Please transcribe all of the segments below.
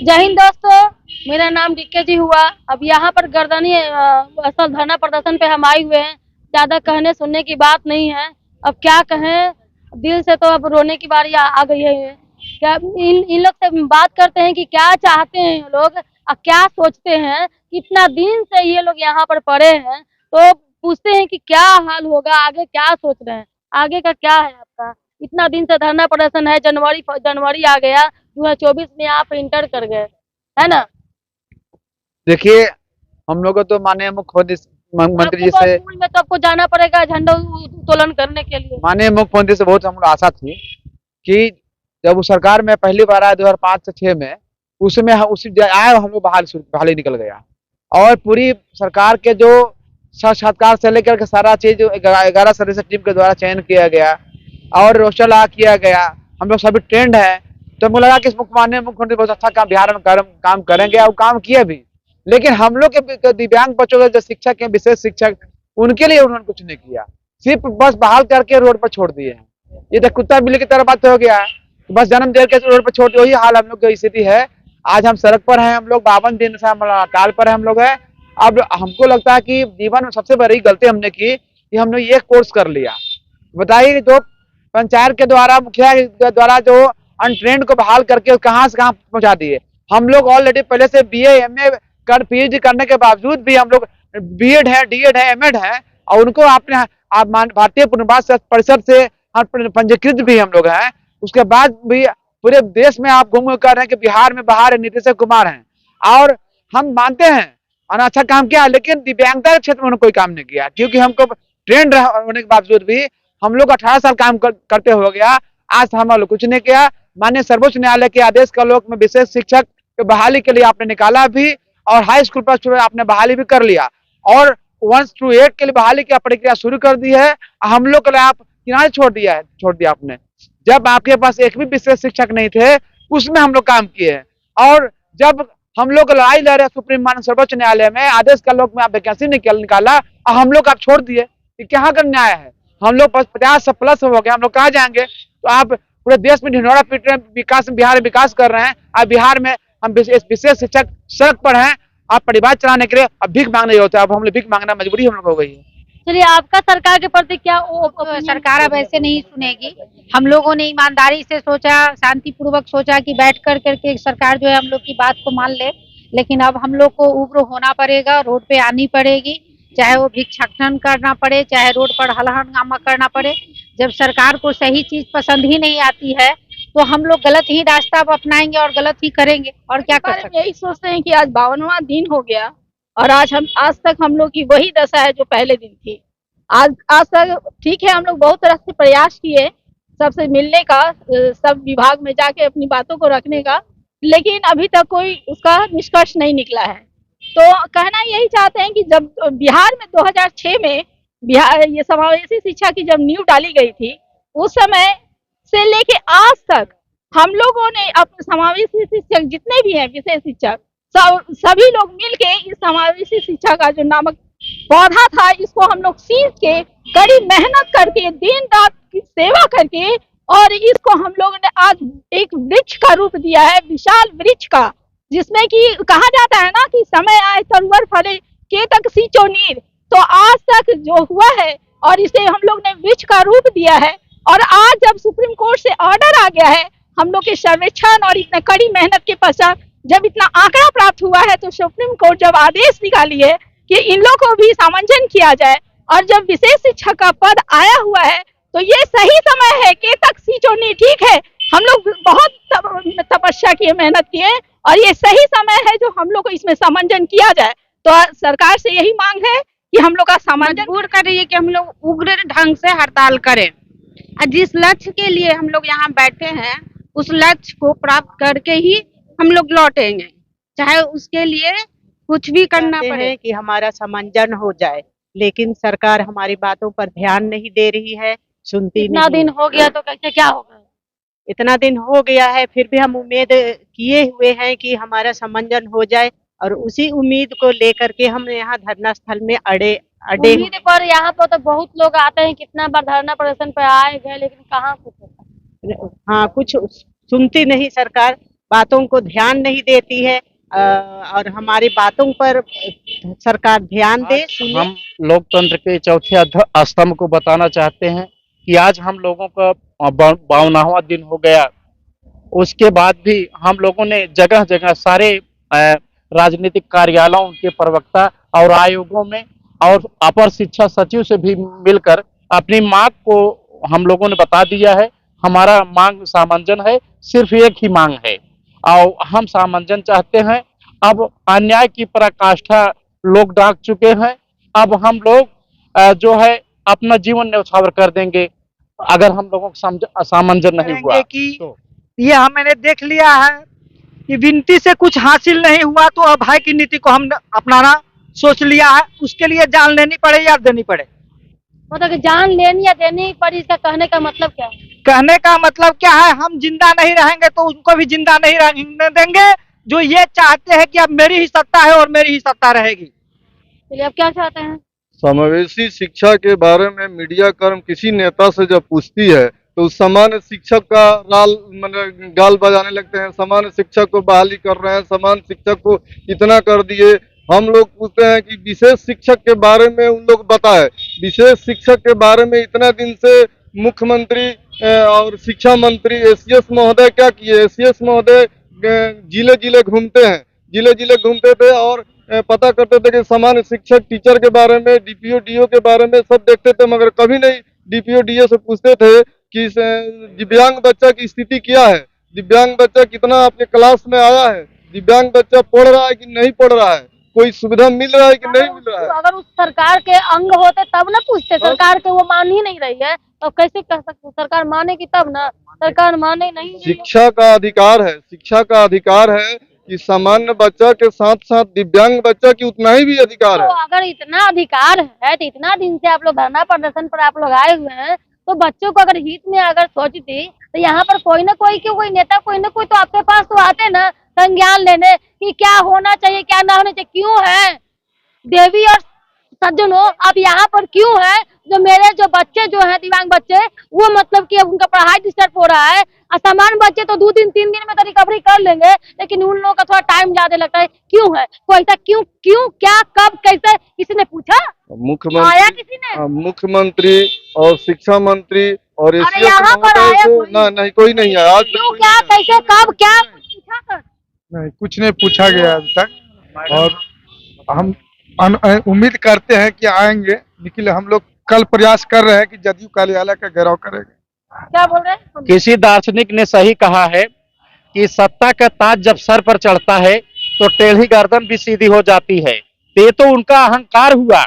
जय हिंद दोस्तों, मेरा नाम डीके जी हुआ। अब यहाँ पर गर्दनी असल धरना प्रदर्शन पे हम आए हुए हैं। ज्यादा कहने सुनने की बात नहीं है। अब क्या कहें, दिल से तो अब रोने की बारी आ गई है। क्या इन लोग से बात करते हैं कि क्या चाहते हैं ये लोग और क्या सोचते हैं। कितना दिन से ये लोग यहाँ पर पड़े हैं, तो पूछते हैं कि क्या हाल होगा आगे, क्या सोच रहे हैं, आगे का क्या है आपका। इतना दिन से धरना प्रदर्शन है, जनवरी आ गया, 2024 में आप इंटर कर गए, है ना। देखिए, हम लोग को तो माननीय मुख्यमंत्री जी से स्कूल में तो आपको जाना पड़ेगा झंडा उत्तोलन करने के लिए। माननीय मुख्यमंत्री से बहुत हम लोग आशा थी कि जब वो सरकार में पहली बार आया 2005 से 6 में, उसमें उसी आया हम लोग बहाली निकल गया। और पूरी सरकार के जो साक्षात्कार से लेकर के सारा चीज 11 सदस्य टीम के द्वारा चयन किया गया और रोस्टर किया गया, हम लोग सभी ट्रेंड है। तो मुझे लगा कि माननीय मुख्यमंत्री बहुत अच्छा काम बिहार में काम करेंगे और काम किए भी। लेकिन हम लोग के दिव्यांग बच्चों के जो शिक्षक हैं, विशेष शिक्षक, उनके लिए उन्होंने कुछ नहीं किया, सिर्फ बस बहाल करके रोड पर छोड़ दिए हैं। ये तो कुत्ता बिल्ली की तरह बात हो गया है, बस जन्म दे के रोड पर छोड़ दिए। वही हाल हम लोग की स्थिति है। आज हम सड़क पर हैं, हम लोग 52 दिन से हम हड़ताल पर हम लोग हैं। अब हमको लगता है कि जीवन में सबसे बड़ी गलती हमने की कि हमने ये कोर्स कर लिया। बताइए, जो पंचायत के द्वारा, मुखिया के द्वारा जो अनट्रेंड को बहाल करके कहां से कहां पहुंचा दिए। हम लोग ऑलरेडी पहले से BA MA कर PhD करने के बावजूद भी हम लोग B.Ed है, D.Ed है, M.Ed है, और उनको आपने भारतीय पुनर्वास परिषद से पंजीकृत भी हम लोग हैं। उसके बाद भी पूरे देश में आप घूम कर रहे हैं कि बिहार में बाहर नीतीश कुमार हैं, और हम मानते हैं और अच्छा काम किया, लेकिन दिव्यांगता के क्षेत्र में उन्होंने कोई काम नहीं किया। क्योंकि हमको ट्रेंड होने के बावजूद भी हम लोग 18 साल काम करते हो गया, आज हम लोग कुछ नहीं किया। माननीय सर्वोच्च न्यायालय के आदेश का लोक में विशेष शिक्षक के बहाली के लिए आपने निकाला भी, और हाई स्कूल पर आपने बहाली भी कर लिया, और 1 to 8 के लिए बहाली की प्रक्रिया शुरू कर दी है। हम लोग के लिए आप किनारे छोड़ दिया आपने। जब आपके पास एक भी विशेष शिक्षक नहीं थे, उसमें हम लोग काम किए। और जब हम लोग लड़ाई लड़ रहे सुप्रीम माननीय सर्वोच्च न्यायालय में, आदेश का लोक में आप वैकेंसी निकाला और हम लोग आप छोड़ दिए, कहाँ का न्याय है। हम लोग 50 प्लस हो गए, हम लोग कहाँ जाएंगे। तो आप पूरे देश में ढिंढोरा पीट रहे हैं, विकास बिहार में विकास कर रहे हैं, और बिहार में हम विशेष शिक्षक सड़क पर हैं, आप परिवार चलाने के लिए अब भीख मांगने होता है। अब हम लोग भीख मांगना मजबूरी हम लोग हो गई है। चलिए, आपका सरकार के प्रति क्या सरकार अब ऐसे नहीं सुनेगी। हम लोगों ने ईमानदारी से सोचा, शांतिपूर्वक सोचा कि बैठ कर करके सरकार जो है हम लोग की बात को मान ले, लेकिन अब हम लोग को उग्र होना पड़ेगा, रोड पे आनी पड़ेगी, चाहे वो भिक्षाटन करना पड़े, चाहे रोड पर हंगामा करना पड़े। जब सरकार को सही चीज पसंद ही नहीं आती है, तो हम लोग गलत ही रास्ता अपनाएंगे और गलत ही करेंगे, और क्या कर सकते। यही सोचते हैं कि आज 52वां दिन हो गया, और आज तक हम लोग की वही दशा है जो पहले दिन थी। आज तक ठीक है, हम लोग बहुत तरह से प्रयास किए सबसे मिलने का, सब विभाग में जाके अपनी बातों को रखने का, लेकिन अभी तक कोई उसका निष्कर्ष नहीं निकला है। तो कहना यही चाहते हैं कि जब बिहार में 2006 में बिहार ये समावेशी शिक्षा की जब नींव डाली गई थी, उस समय से लेके आज तक हम लोगों ने अपने समावेशी शिक्षक जितने भी हैं, विशेष शिक्षक, सभी लोग मिलके इस समावेशी शिक्षा का जो नामक पौधा था, इसको हम लोग सींच के कड़ी मेहनत करके दिन रात की सेवा करके, और इसको हम लोगों ने आज एक वृक्ष का रूप दिया है, विशाल वृक्ष का, जिसमें कि कहा जाता है ना कि समय आए तरुवर फले के तक सींचो नीर। तो आज तक जो हुआ है, और इसे हम लोग ने वृक्ष का रूप दिया है, और आज जब सुप्रीम कोर्ट से ऑर्डर आ गया है, हम लोग के सर्वेक्षण और इतने कड़ी मेहनत के पश्चात जब इतना आंकड़ा प्राप्त हुआ है, तो सुप्रीम कोर्ट जब आदेश निकाली है कि इन लोग को भी सामंजन किया जाए, और जब विशेष शिक्षक का पद आया हुआ है, तो ये सही समय है कि तक सींचो नहीं। ठीक है, हम लोग बहुत तपस्या किए, मेहनत किए, और ये सही समय है जो हम लोग को इसमें सामंजन किया जाए। तो सरकार से यही मांग है कि हम लोग का सामंजन मजबूर कर रही है कि हम लोग उग्र ढंग से हड़ताल करें, और जिस लक्ष्य के लिए हम लोग यहाँ बैठे हैं, उस लक्ष्य को प्राप्त करके ही हम लोग लौटेंगे, चाहे उसके लिए कुछ भी करना पड़े। कि हमारा समंजन हो जाए, लेकिन सरकार हमारी बातों पर ध्यान नहीं दे रही है, सुनती नहीं। इतना दिन हो गया तो कैसे क्या होगा। इतना दिन हो गया है, फिर भी हम उम्मीद किए हुए हैं कि हमारा समंजन हो जाए, और उसी उम्मीद को लेकर के हम यहाँ धरना स्थल में अड़े उम्मीद पर यहाँ पर तो बहुत लोग आते हैं, कितना बार धरना प्रदर्शन पे आए गए, लेकिन कहाँ कुछ होता है। हाँ, कुछ सुनती नहीं सरकार। बातों को ध्यान नहीं देती है, और हमारी बातों पर सरकार ध्यान दे, सुने। हम लोकतंत्र के चौथे स्तंभ को बताना चाहते हैं कि आज हम लोगों का 52वां दिन हो गया। उसके बाद भी हम लोगों ने जगह जगह सारे राजनीतिक कार्यालयों के प्रवक्ता और आयोगों में और अपर शिक्षा सचिव से भी मिलकर अपनी मांग को हम लोगों ने बता दिया है। हमारा मांग सामंजन है, सिर्फ एक ही मांग है और हम सामंजन चाहते हैं। अब अन्याय की पराकाष्ठा लोग डाक चुके हैं। अब हम लोग जो है अपना जीवन न्यौछावर कर देंगे अगर हम लोगों को सामंजन नहीं हुआ कि तो। ये मैंने देख लिया है कि विनती से कुछ हासिल नहीं हुआ तो अभय की नीति को हम अपनाना सोच लिया है। उसके लिए जान लेनी पड़े या देनी पड़े। मतलब कि जान लेनी या देनी पड़ी, इसका कहने का मतलब क्या है? कहने का मतलब क्या है, हम जिंदा नहीं रहेंगे तो उनको भी जिंदा नहीं रहने देंगे जो ये चाहते हैं कि अब मेरी ही सत्ता है और मेरी ही सत्ता रहेगी। चलिए, अब क्या चाहते हैं? समावेशी शिक्षा के बारे में मीडिया कर्म किसी नेता से जब पूछती है तो सामान्य शिक्षक का गाल बजाने लगते हैं। सामान्य शिक्षक को बहाली कर रहे हैं, सामान्य शिक्षक को इतना कर दिए। हम लोग पूछते हैं कि विशेष शिक्षक के बारे में उन लोग बताए। विशेष शिक्षक के बारे में इतना दिन से मुख्यमंत्री और शिक्षा मंत्री एसीएस महोदय क्या किए? एसीएस महोदय जिले जिले घूमते हैं, जिले जिले घूमते थे और पता करते थे कि सामान्य शिक्षक टीचर के बारे में, डीपीओ डीओ के बारे में सब देखते थे, मगर कभी नहीं डीपीओ डीओ से पूछते थे कि दिव्यांग बच्चा की स्थिति क्या है, दिव्यांग बच्चा कितना आपके क्लास में आया है, दिव्यांग बच्चा पढ़ रहा है कि नहीं पढ़ रहा है, कोई सुविधा मिल रहा है कि नहीं मिल रहा है। अगर उस सरकार के अंग होते तब ना पूछते। सरकार के वो मान ही नहीं रही है तो कैसे कह सकते? सरकार मानेगी तब ना, सरकार माने नहीं। शिक्षा का अधिकार है, शिक्षा का अधिकार है कि सामान्य बच्चा के साथ साथ दिव्यांग बच्चा की उतना ही भी अधिकार है। तो अगर इतना अधिकार है तो इतना दिन से आप लोग धरना प्रदर्शन पर आप लोग आए हुए हैं, तो बच्चों को अगर हित में अगर सोचती तो यहाँ पर कोई ना कोई क्यों, कोई नेता कोई ना कोई तो आपके पास तो आते ना संज्ञान लेने कि क्या होना चाहिए क्या ना होना चाहिए। क्यों है देवी और सज्जनों, अब यहाँ पर क्यों है जो मेरे जो बच्चे जो हैं दिव्यांग बच्चे, वो मतलब कि अब उनका पढ़ाई डिस्टर्ब हो रहा है। असामान्य बच्चे तो 2 दिन 3 दिन में तो रिकवरी कर लेंगे, लेकिन उन लोगों का थोड़ा टाइम ज्यादा लगता है। क्यों है? कोई ऐसा क्यों क्यों क्या कब कैसे किसी ने पूछा? आया किसी ने? मुख्यमंत्री और शिक्षा मंत्री और एसीएस यहाँ पर आया कोई? नहीं कोई नहीं आया। आज क्यों क्या कैसे कब क्या पूछा कर? नहीं, कुछ नहीं पूछा गया अभी तक और हम उम्मीद करते हैं कि आएंगे, लेकिन हम लोग कल प्रयास कर रहे हैं कि जदयू कार्यालय का घेराव करेंगे। क्या बोल रहे हैं? किसी दार्शनिक ने सही कहा है कि सत्ता का ताज जब सर पर चढ़ता है तो टेढ़ी गर्दन भी सीधी हो जाती है। ये तो उनका अहंकार हुआ,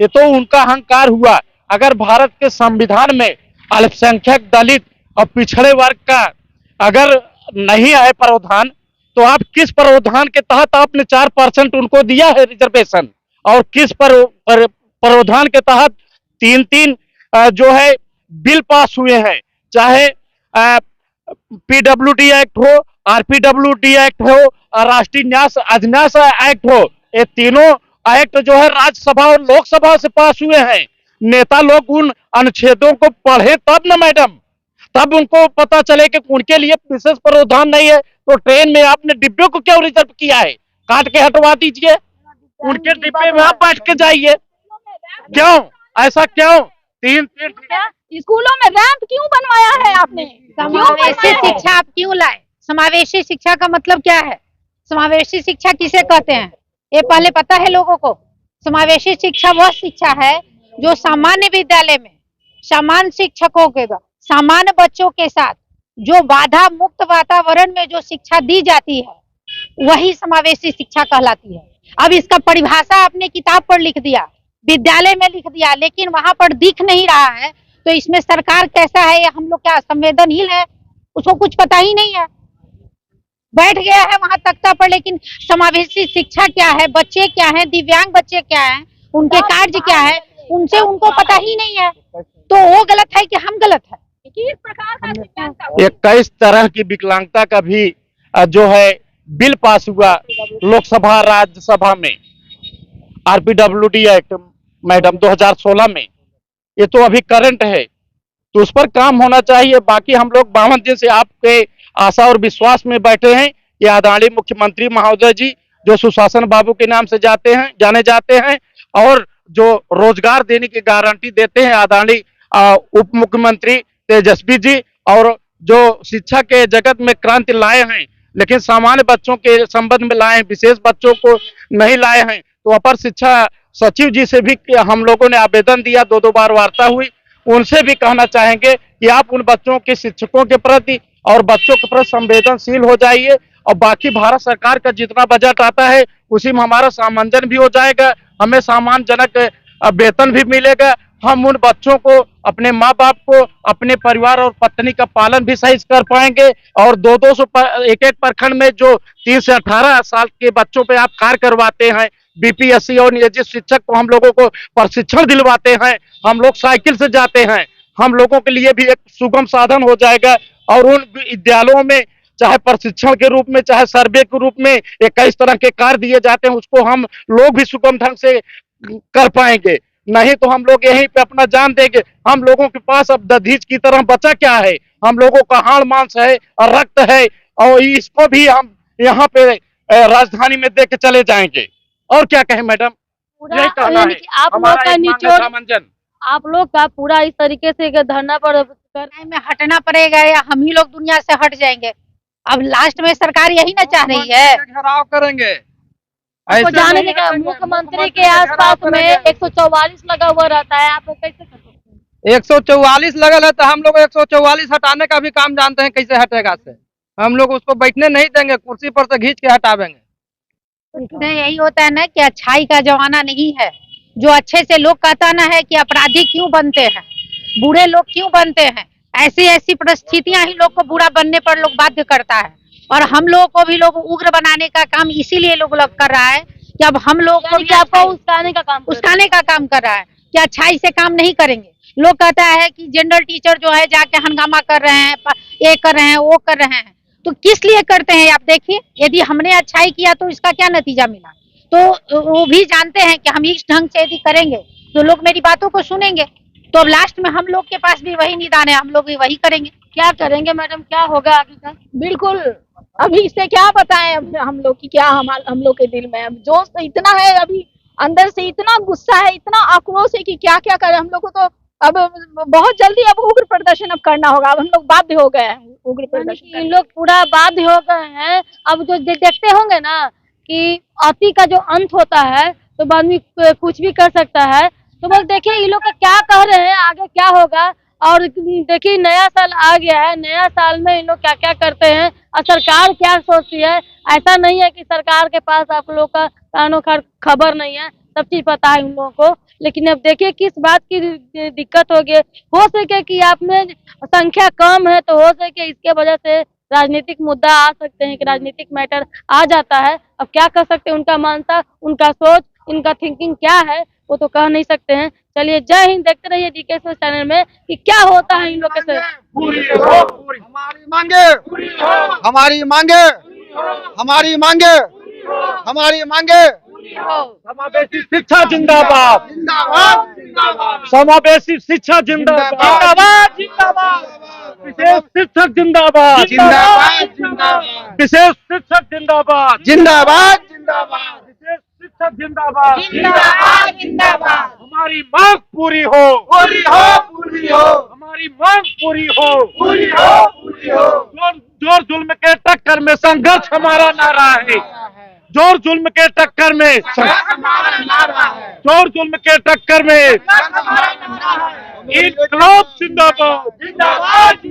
ये तो उनका अहंकार हुआ। अगर भारत के संविधान में अल्पसंख्यक, दलित और पिछड़े वर्ग का अगर नहीं है प्रावधान, तो आप किस प्रावधान के तहत आपने 4% उनको दिया है रिजर्वेशन, और किस प्रावधान के तहत 3 जो है बिल पास हुए हैं, चाहे पीडब्ल्यूडी एक्ट हो, आरपीडब्ल्यूडी एक्ट हो और राष्ट्रीय न्यास अधिन्यास एक्ट हो। ये तीनों एक्ट जो है राज्यसभा और लोकसभा से पास हुए हैं। नेता लोग उन अनुच्छेदों को पढ़े तब ना मैडम, तब उनको पता चले कि उनके लिए विशेष प्रावधान नहीं है। तो ट्रेन में आपने डिब्बे को क्यों रिजर्व किया है? काट के हटवा दीजिए, उनके डिब्बे में आप बैठ के जाइए। क्यों ऐसा क्यों? 3 स्कूलों में रैंप क्यों बनवाया है आपने? समावेशी शिक्षा आप क्यों लाए? समावेशी शिक्षा का मतलब क्या है? समावेशी शिक्षा किसे कहते हैं ये पहले पता है लोगों को? समावेशी शिक्षा वह शिक्षा है जो सामान्य विद्यालय में समान शिक्षकों के सामान्य बच्चों के साथ जो बाधा मुक्त वातावरण में जो शिक्षा दी जाती है वही समावेशी शिक्षा कहलाती है। अब इसका परिभाषा आपने किताब पर लिख दिया, विद्यालय में लिख दिया, लेकिन वहां पर दिख नहीं रहा है। तो इसमें सरकार कैसा है या हम लोग क्या संवेदनहीन है? उसको कुछ पता ही नहीं है, बैठ गया है वहां तख्ता पर। लेकिन समावेशी शिक्षा क्या है, बच्चे क्या है, दिव्यांग बच्चे क्या है, उनके कार्य क्या है, उनसे उनको पता ही नहीं है। तो वो गलत है कि हम गलत है? किस प्रकार का दिव्यांगता? 21 तरह की विकलांगता का भी जो है बिल पास हुआ लोकसभा राज्यसभा में, आरपीडब्ल्यूडी एक्ट मैडम 2016 में। ये तो अभी करंट है, तो उस पर काम होना चाहिए। बाकी हम लोग 52 दिन से आपके आशा और विश्वास में बैठे हैं कि आदरणीय मुख्यमंत्री महोदय जी जो सुशासन बाबू के नाम से जाने जाते हैं और जो रोजगार देने की गारंटी देते हैं आदरणीय उप मुख्यमंत्री तेजस्वी जी, और जो शिक्षा के जगत में क्रांति लाए हैं लेकिन सामान्य बच्चों के संबंध में लाए हैं, विशेष बच्चों को नहीं लाए हैं। तो अपर शिक्षा सचिव जी से भी हम लोगों ने आवेदन दिया, 2 बार वार्ता हुई, उनसे भी कहना चाहेंगे कि आप उन बच्चों के शिक्षकों के प्रति और बच्चों के प्रति संवेदनशील हो जाइए और बाकी भारत सरकार का जितना बजट आता है उसी में हमारा सामंजन भी हो जाएगा, हमें सम्मानजनक वेतन भी मिलेगा, हम उन बच्चों को, अपने माँ बाप को, अपने परिवार और पत्नी का पालन भी सही कर पाएंगे। और 200 एक प्रखंड में जो 3 से 18 साल के बच्चों पे आप कार्य करवाते हैं, बीपीएससी और नियोजित शिक्षक को हम लोगों को प्रशिक्षण दिलवाते हैं, हम लोग साइकिल से जाते हैं, हम लोगों के लिए भी एक सुगम साधन हो जाएगा। और उन विद्यालयों में चाहे प्रशिक्षण के रूप में चाहे सर्वे के रूप में 21 तरह के कार्य दिए जाते हैं, उसको हम लोग भी सुगम ढंग से कर पाएंगे। नहीं तो हम लोग यहीं पे अपना जान देंगे। हम लोगों के पास अब दधीच की तरह बचा क्या है? हम लोगों का हाड़ मांस है और रक्त है, और इसको भी हम यहाँ पे राजधानी में दे के चले जाएंगे। और क्या कहें मैडम, यही कहना है आप लोग का निचोड़, सामंजन। आप लोग का पूरा इस तरीके से धरना पर में हटना पड़ेगा या हम ही लोग दुनिया से हट जाएंगे? अब लास्ट में सरकार यही ना चाह रही है। घेराव करेंगे आपको जाने देगा, मुख्यमंत्री के आसपास में 144 लगा हुआ रहता है, आप लोग कैसे कर सकते हैं? 144 लगल है तो हम लोग 144 हटाने का भी काम जानते हैं कैसे हटेगा से। हम लोग उसको बैठने नहीं देंगे, कुर्सी पर से खींच के हटावेंगे। इसमें यही होता है ना कि अच्छाई का जमाना नहीं है। जो अच्छे से लोग कहता ना है कि अपराधी क्यों बनते हैं, बुरे लोग क्यों बनते हैं, ऐसी ऐसी परिस्थितियां ही लोग को बुरा बनने पर लोग बाध्य करता है। और हम लोगों को भी लोग उग्र बनाने का काम इसीलिए लोग कर रहा है कि अब हम लोग को भी आपको उस्काने का काम कर रहा है कि अच्छाई से काम नहीं करेंगे। लोग कहता है कि जनरल टीचर जो है जाके हंगामा कर रहे हैं, ये कर रहे हैं, वो कर रहे हैं, तो किस लिए करते हैं आप देखिए। यदि हमने अच्छाई किया तो इसका क्या नतीजा मिला, तो वो भी जानते हैं कि हम इस ढंग से यदि करेंगे तो लोग मेरी बातों को सुनेंगे। तो अब लास्ट में हम लोग के पास भी वही निदान है, हम लोग भी वही करेंगे। क्या करेंगे मैडम, क्या होगा आगे का? बिल्कुल, अभी इससे क्या बताएं हम लोग की क्या हम लोग के दिल में अब जोश इतना है, अभी अंदर से इतना गुस्सा है, इतना आक्रोश है कि क्या क्या करें। हम लोग को तो अब बहुत जल्दी अब उग्र प्रदर्शन अब करना होगा। अब हम लोग बाध्य हो गए हैं उग्र प्रदर्शन। इन लोग पूरा बाध्य हो गए हैं। अब जो देखते होंगे ना कि अति का जो अंत होता है तो आदमी कुछ भी कर सकता है। तो बस देखिए ये लोग का क्या कह रहे हैं, आगे क्या होगा। और देखिए नया साल आ गया है, नया साल में इन लोग क्या क्या करते हैं और सरकार क्या सोचती है। ऐसा नहीं है कि सरकार के पास आप लोग का कानों खबर नहीं है, सब चीज पता है उन लोगों को। लेकिन अब देखिए किस बात की दिक्कत होगी। हो सके कि आप में संख्या कम है तो हो सके इसके वजह से राजनीतिक मुद्दा आ सकते हैं, कि राजनीतिक मैटर आ जाता है। अब क्या कर सकते हैं, उनका मानसा, उनका सोच, इनका थिंकिंग क्या है वो तो कह नहीं सकते हैं। चलिए जय हिंद, देखते रहिए डीके चैनल में कि क्या होता है इन लोग के साथ। हमारी मांगे, हमारी मांगे, हमारी मांगे, हमारी मांगे। समावेशी शिक्षा जिंदाबाद, समावेशी शिक्षा जिंदाबाद, विशेष शिक्षक जिंदाबाद, विशेष शिक्षक जिंदाबाद, विशेष शिक्षक जिंदाबाद। हमारी मांग पूरी हो, हमारी मांग पूरी हो। जोर जुल्म के टक्कर में संघर्ष हमारा नारा है, जोर जुल्म के टक्कर में, जोर जुल्म के टक्कर में इनकलाब जिंदाबाद,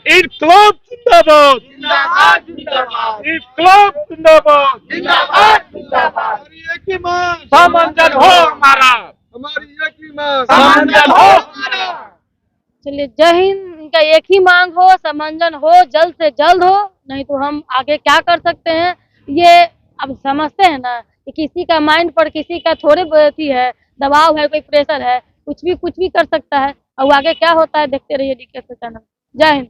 इनकलाब जिंदाबाद, इनकलाब जिंदाबाद। सामंजन हो हमारा, हमारी एक ही मांग, सामंजन हो। चलिए जय हिंद, इनका एक ही मांग हो, समंजन हो, जल्द से जल्द हो। नहीं तो हम आगे क्या कर सकते हैं ये अब समझते हैं ना कि किसी का माइंड पर किसी का थोड़े अथी है, दबाव है, कोई प्रेशर है, कुछ भी कर सकता है। और आगे क्या होता है देखते रहिए डीके चैनल। जय हिंद।